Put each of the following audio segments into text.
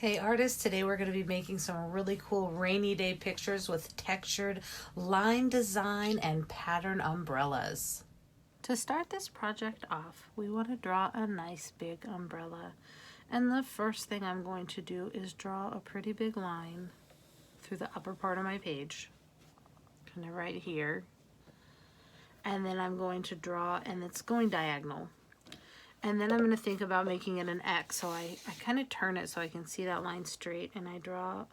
Hey artists, today we're going to be making some really cool rainy day pictures with textured line design and pattern umbrellas. To start this project off, we want to draw a nice big umbrella. And the first thing I'm going to do is draw a pretty big line through the upper part of my page, kind of right here. And then I'm going to draw, and it's going diagonal. And then I'm going to think about making it an X, so I kind of turn it so I can see that line straight, and I draw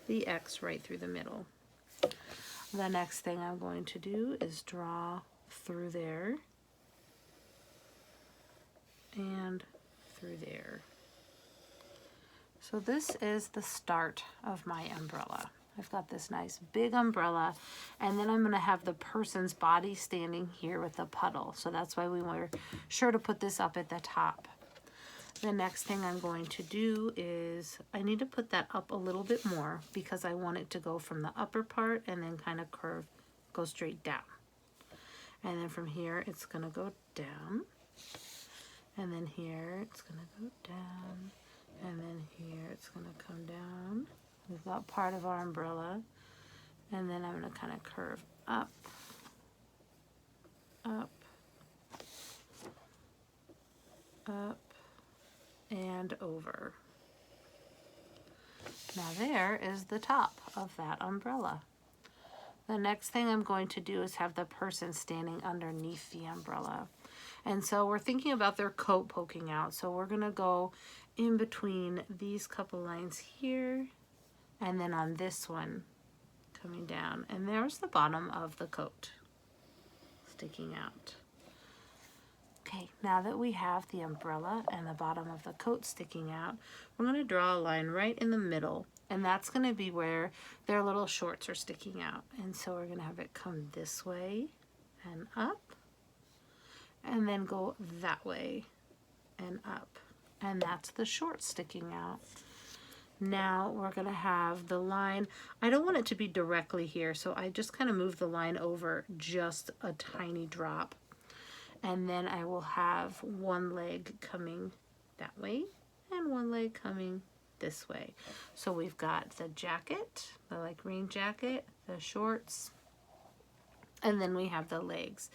the X right through the middle. The next thing I'm going to do is draw through there and through there. So this is the start of my umbrella. I've got this nice big umbrella, and then I'm going to have the person's body standing here with a puddle. So that's why we were sure to put this up at the top. The next thing I'm going to do is I need to put that up a little bit more because I want it to go from the upper part and then kind of curve, go straight down. And then from here, it's going to go down. And then here, it's going to go down. And then here, it's going to come down. We've got part of our umbrella, and then I'm going to kind of curve up, up, up, and over. Now there is the top of that umbrella. The next thing I'm going to do is have the person standing underneath the umbrella. And so we're thinking about their coat poking out. So we're going to go in between these couple lines here, and then on this one coming down, and there's the bottom of the coat sticking out. Okay, now that we have the umbrella and the bottom of the coat sticking out, we're going to draw a line right in the middle, and that's going to be where their little shorts are sticking out. And so we're going to have it come this way and up, and then go that way and up, and that's the shorts sticking out. Now we're going to have the line. I don't want it to be directly here, so I just kind of move the line over just a tiny drop. And then I will have one leg coming that way and one leg coming this way. So we've got the jacket, the light green jacket, the shorts, and then we have the legs.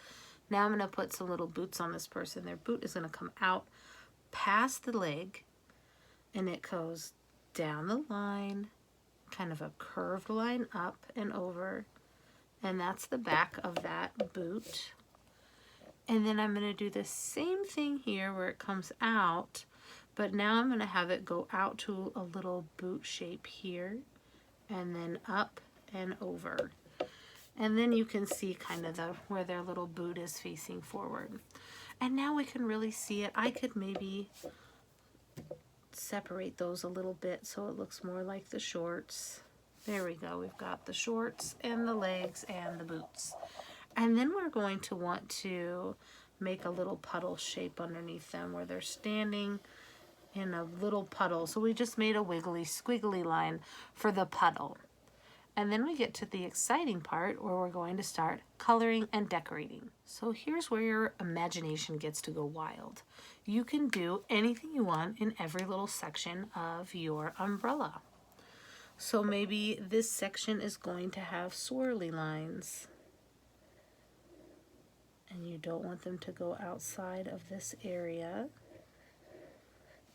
Now I'm going to put some little boots on this person. Their boot is going to come out past the leg, and it goes down the line, kind of a curved line up and over, and that's the back of that boot. And then I'm going to do the same thing here where it comes out, but now I'm going to have it go out to a little boot shape here, and then up and over. And then you can see kind of where their little boot is facing forward. And now we can really see it. I could maybe separate those a little bit so it looks more like the shorts. There we go. We've got the shorts and the legs and the boots. And then we're going to want to make a little puddle shape underneath them where they're standing in a little puddle. So we just made a wiggly squiggly line for the puddle. And then we get to the exciting part where we're going to start coloring and decorating. So here's where your imagination gets to go wild. You can do anything you want in every little section of your umbrella. So maybe this section is going to have swirly lines, and you don't want them to go outside of this area.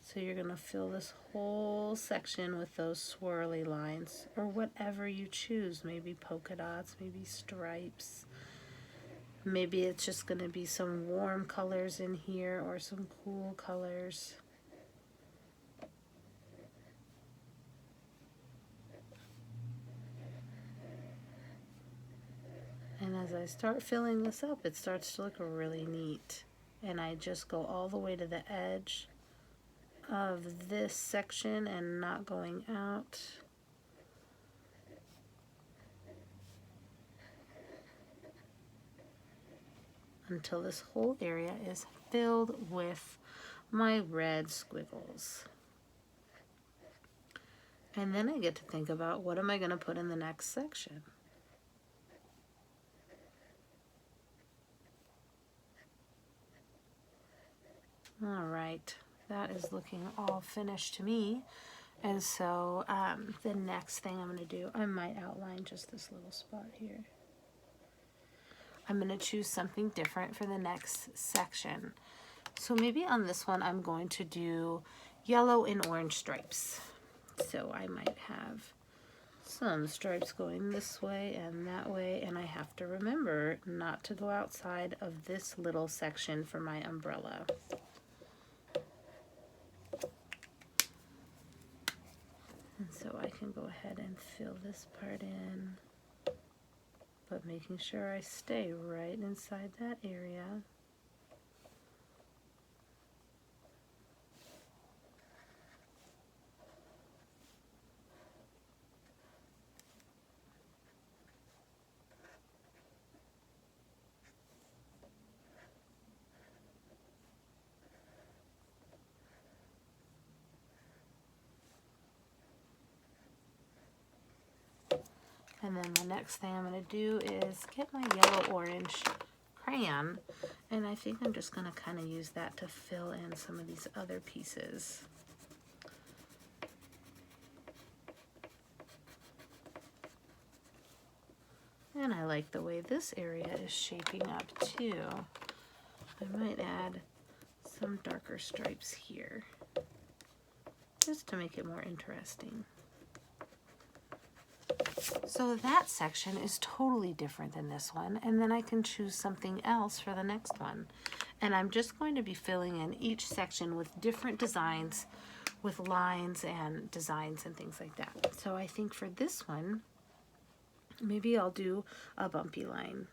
So you're going to fill this whole section with those swirly lines, or whatever you choose. Maybe polka dots, maybe stripes. Maybe it's just going to be some warm colors in here or some cool colors. And as I start filling this up, it starts to look really neat. And I just go all the way to the edge of this section and not going out. Until this whole area is filled with my red squiggles. And then I get to think about, what am I going to put in the next section? All right, that is looking all finished to me. And so the next thing I'm going to do, I might outline just this little spot here. I'm going to choose something different for the next section. So maybe on this one, I'm going to do yellow and orange stripes. So I might have some stripes going this way and that way, and I have to remember not to go outside of this little section for my umbrella. And so I can go ahead and fill this part in, but making sure I stay right inside that area. And then the next thing I'm going to do is get my yellow-orange crayon, and I think I'm just going to kind of use that to fill in some of these other pieces. And I like the way this area is shaping up too. I might add some darker stripes here, just to make it more interesting. So that section is totally different than this one, and then I can choose something else for the next one. And I'm just going to be filling in each section with different designs, with lines and designs and things like that. So I think for this one, maybe I'll do a bumpy line.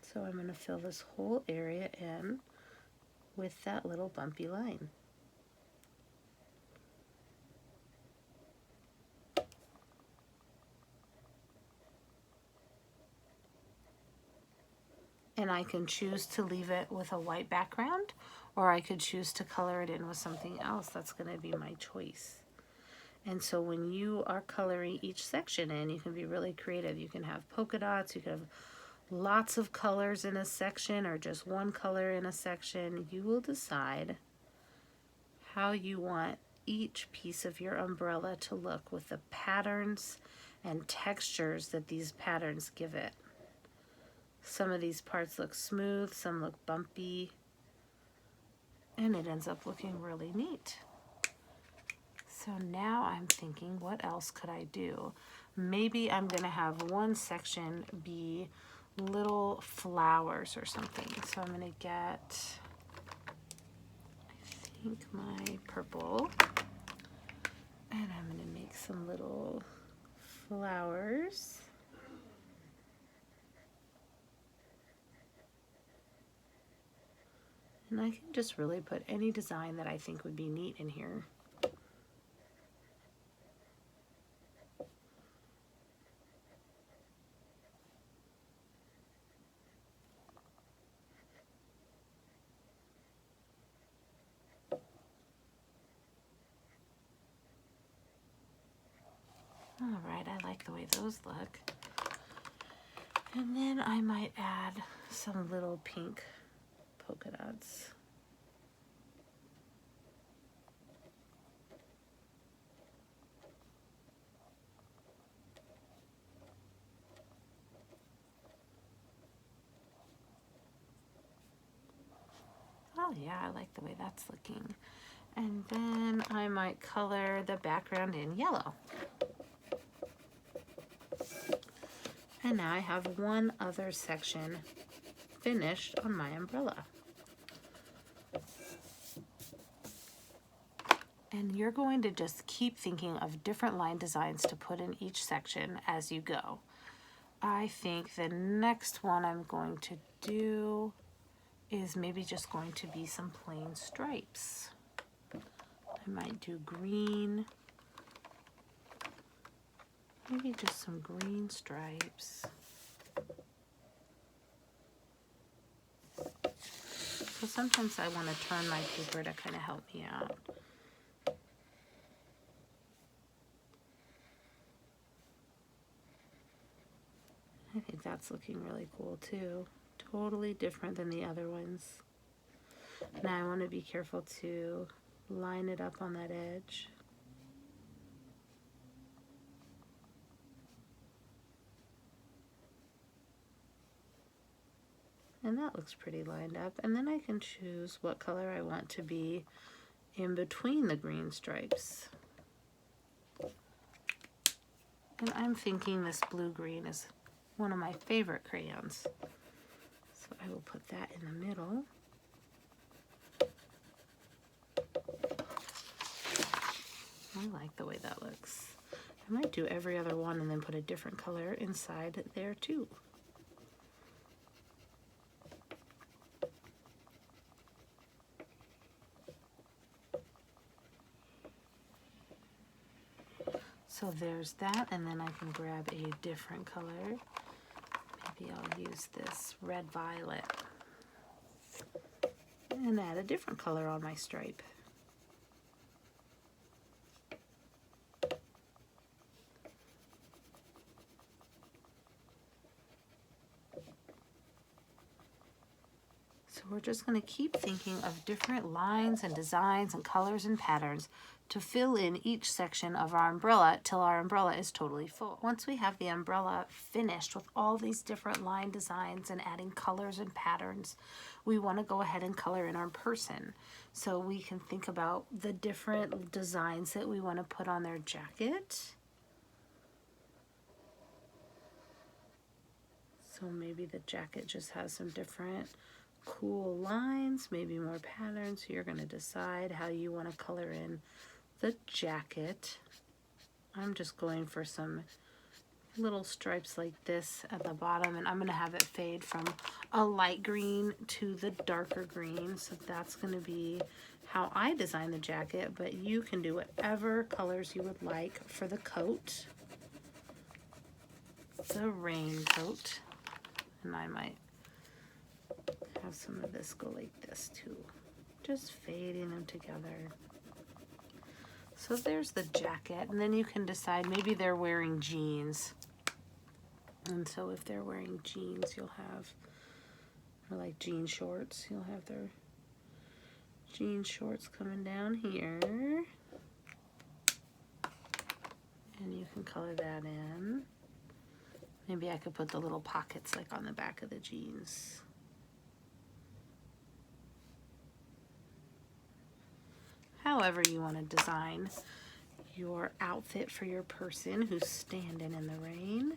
So I'm going to fill this whole area in with that little bumpy line. And I can choose to leave it with a white background, or I could choose to color it in with something else. That's going to be my choice. And so when you are coloring each section in, you can be really creative. You can have polka dots, you can have lots of colors in a section, or just one color in a section. You will decide how you want each piece of your umbrella to look with the patterns and textures that these patterns give it. Some of these parts look smooth, some look bumpy, and it ends up looking really neat. So now I'm thinking, what else could I do? Maybe I'm going to have one section be little flowers or something. So I'm going to get, I think, my purple, and I'm going to make some little flowers. And I can just really put any design that I think would be neat in here. All right, I like the way those look. And then I might add some little pink polka dots. Oh yeah, I like the way that's looking. And then I might color the background in yellow. And now I have one other section finished on my umbrella. And you're going to just keep thinking of different line designs to put in each section as you go. I think the next one I'm going to do is maybe just going to be some plain stripes. I might do green, maybe just some green stripes. So sometimes I want to turn my paper to kind of help me out. I think that's looking really cool too. Totally different than the other ones. Now I want to be careful to line it up on that edge. And that looks pretty lined up. And then I can choose what color I want to be in between the green stripes. And I'm thinking this blue-green is one of my favorite crayons. So I will put that in the middle. I like the way that looks. I might do every other one and then put a different color inside there too. So there's that, and then I can grab a different color. Maybe I'll use this red violet and add a different color on my stripe. So we're just going to keep thinking of different lines and designs and colors and patterns to fill in each section of our umbrella till our umbrella is totally full. Once we have the umbrella finished with all these different line designs and adding colors and patterns, we want to go ahead and color in our person. So we can think about the different designs that we want to put on their jacket. So maybe the jacket just has some different cool lines, maybe more patterns. So you're going to decide how you want to color in the jacket. I'm just going for some little stripes like this at the bottom, and I'm going to have it fade from a light green to the darker green. So that's going to be how I design the jacket, but you can do whatever colors you would like for the coat, the raincoat, and I might have some of this go like this too, just fading them together. So there's the jacket, and then you can decide maybe they're wearing jeans, and so if they're wearing jeans, you'll have, or like jean shorts, you'll have their jean shorts coming down here, and you can color that in. Maybe I could put the little pockets like on the back of the jeans. However you want to design your outfit for your person who's standing in the rain.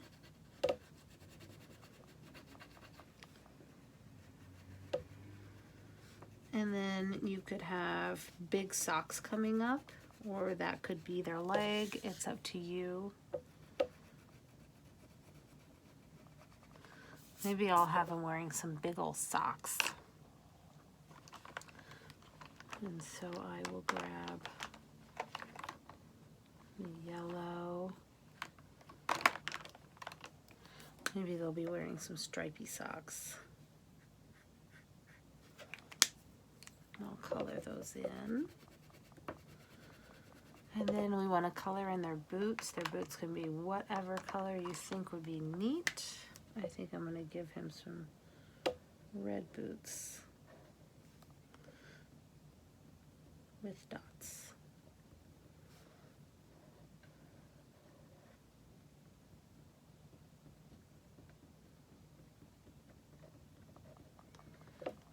And then you could have big socks coming up, or that could be their leg. It's up to you. Maybe I'll have them wearing some big old socks. And so I will grab the yellow. Maybe they'll be wearing some stripy socks. I'll color those in. And then we want to color in their boots. Their boots can be whatever color you think would be neat. I think I'm going to give him some red boots with dots.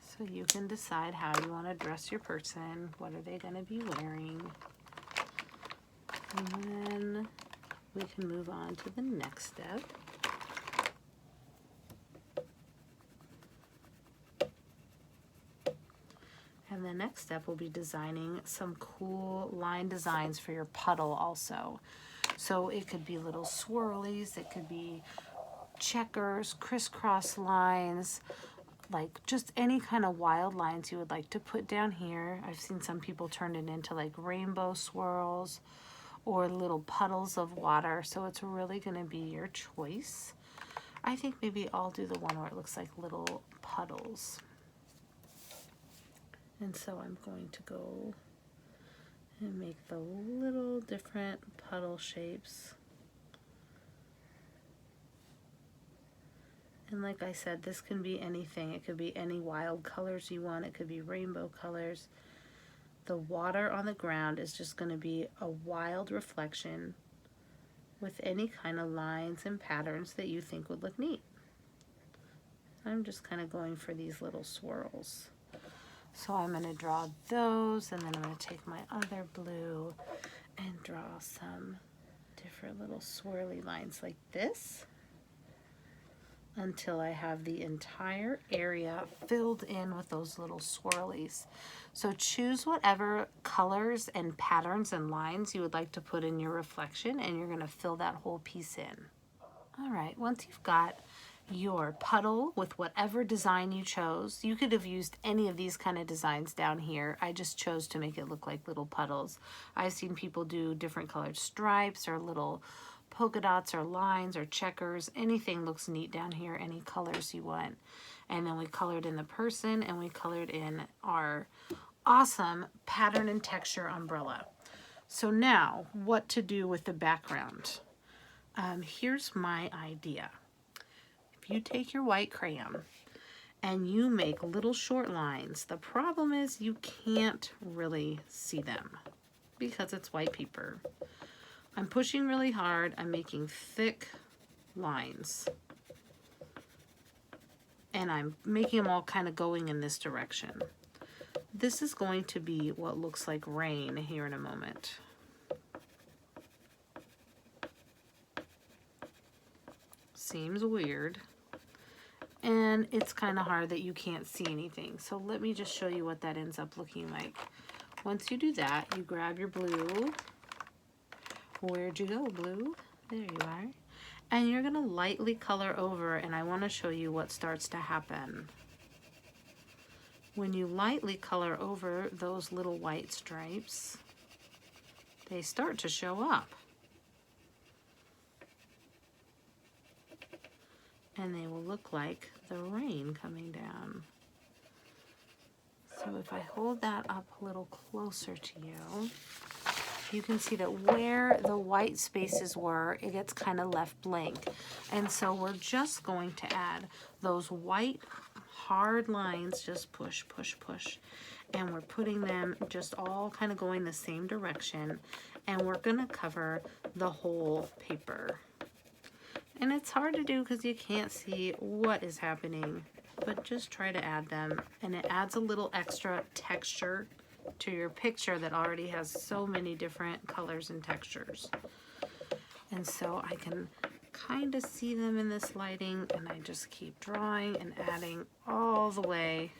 So you can decide how you want to dress your person. What are they going to be wearing? And then we can move on to the next step. And the next step will be designing some cool line designs for your puddle also. So it could be little swirlies, it could be checkers, crisscross lines, like just any kind of wild lines you would like to put down here. I've seen some people turn it into like rainbow swirls or little puddles of water. So it's really going to be your choice. I think maybe I'll do the one where it looks like little puddles. And so I'm going to go and make the little different puddle shapes. And like I said, this can be anything. It could be any wild colors you want. It could be rainbow colors. The water on the ground is just going to be a wild reflection with any kind of lines and patterns that you think would look neat. I'm just kind of going for these little swirls. So I'm going to draw those, and then I'm going to take my other blue and draw some different little swirly lines like this until I have the entire area filled in with those little swirlies. So choose whatever colors and patterns and lines you would like to put in your reflection, and you're going to fill that whole piece in. All right, once you've got your puddle with whatever design you chose, you could have used any of these kind of designs down here. I just chose to make it look like little puddles. I've seen people do different colored stripes or little polka dots or lines or checkers. Anything looks neat down here, any colors you want. And then we colored in the person, and we colored in our awesome pattern and texture umbrella. So now, what to do with the background? Here's my idea. If you take your white crayon and you make little short lines, the problem is you can't really see them because it's white paper. I'm pushing really hard. I'm making thick lines. And I'm making them all kind of going in this direction. This is going to be what looks like rain here in a moment. Seems weird. And it's kind of hard that you can't see anything. So let me just show you what that ends up looking like. Once you do that, you grab your blue. Where'd you go, blue? There you are. And you're going to lightly color over, and I want to show you what starts to happen. When you lightly color over those little white stripes, they start to show up. And they will look like the rain coming down. So if I hold that up a little closer to you, you can see that where the white spaces were, it gets kind of left blank. And so we're just going to add those white hard lines, just push, push, push. And we're putting them just all kind of going the same direction. And we're going to cover the whole paper. And it's hard to do because you can't see what is happening, but just try to add them. And it adds a little extra texture to your picture that already has so many different colors and textures. And so I can kind of see them in this lighting, and I just keep drawing and adding all the way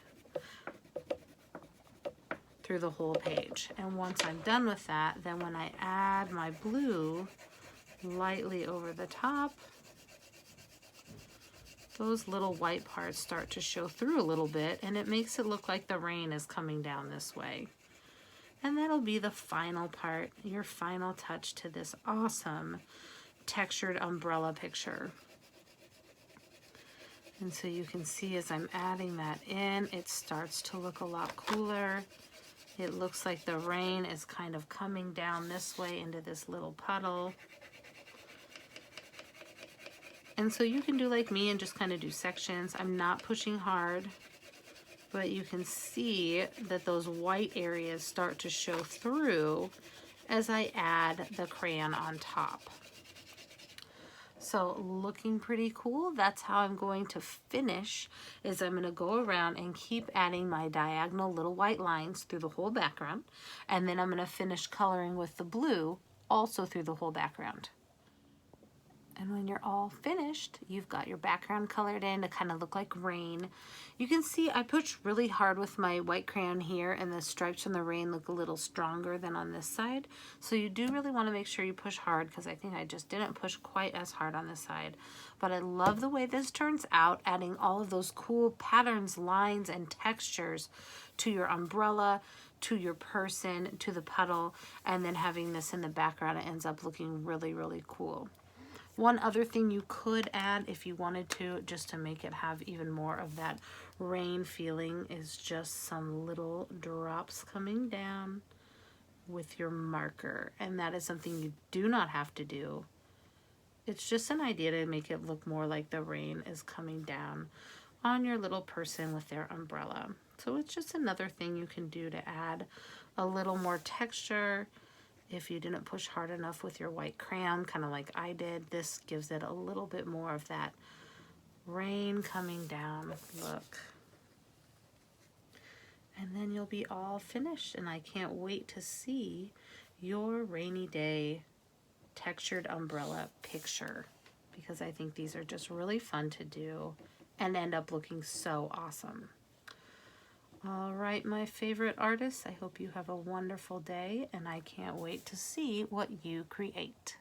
through the whole page. And once I'm done with that, then when I add my blue lightly over the top, those little white parts start to show through a little bit, and it makes it look like the rain is coming down this way. And that'll be the final part, your final touch to this awesome textured umbrella picture. And so you can see as I'm adding that in, it starts to look a lot cooler. It looks like the rain is kind of coming down this way into this little puddle. And so you can do like me and just kind of do sections. I'm not pushing hard, but you can see that those white areas start to show through as I add the crayon on top. So looking pretty cool. That's how I'm going to finish, is I'm going to go around and keep adding my diagonal little white lines through the whole background. And then I'm going to finish coloring with the blue also through the whole background. And when you're all finished, you've got your background colored in to kind of look like rain. You can see I pushed really hard with my white crayon here, and the stripes from the rain look a little stronger than on this side. So you do really want to make sure you push hard, because I think I just didn't push quite as hard on this side. But I love the way this turns out, adding all of those cool patterns, lines, and textures to your umbrella, to your person, to the puddle, and then having this in the background, it ends up looking really, really cool. One other thing you could add if you wanted to, just to make it have even more of that rain feeling, is just some little drops coming down with your marker. And that is something you do not have to do. it's just an idea to make it look more like the rain is coming down on your little person with their umbrella. So it's just another thing you can do to add a little more texture. If you didn't push hard enough with your white crayon, kind of like I did, this gives it a little bit more of that rain coming down look. And then you'll be all finished, and I can't wait to see your rainy day textured umbrella picture, because I think these are just really fun to do and end up looking so awesome. All right, my favorite artists, I hope you have a wonderful day, and I can't wait to see what you create.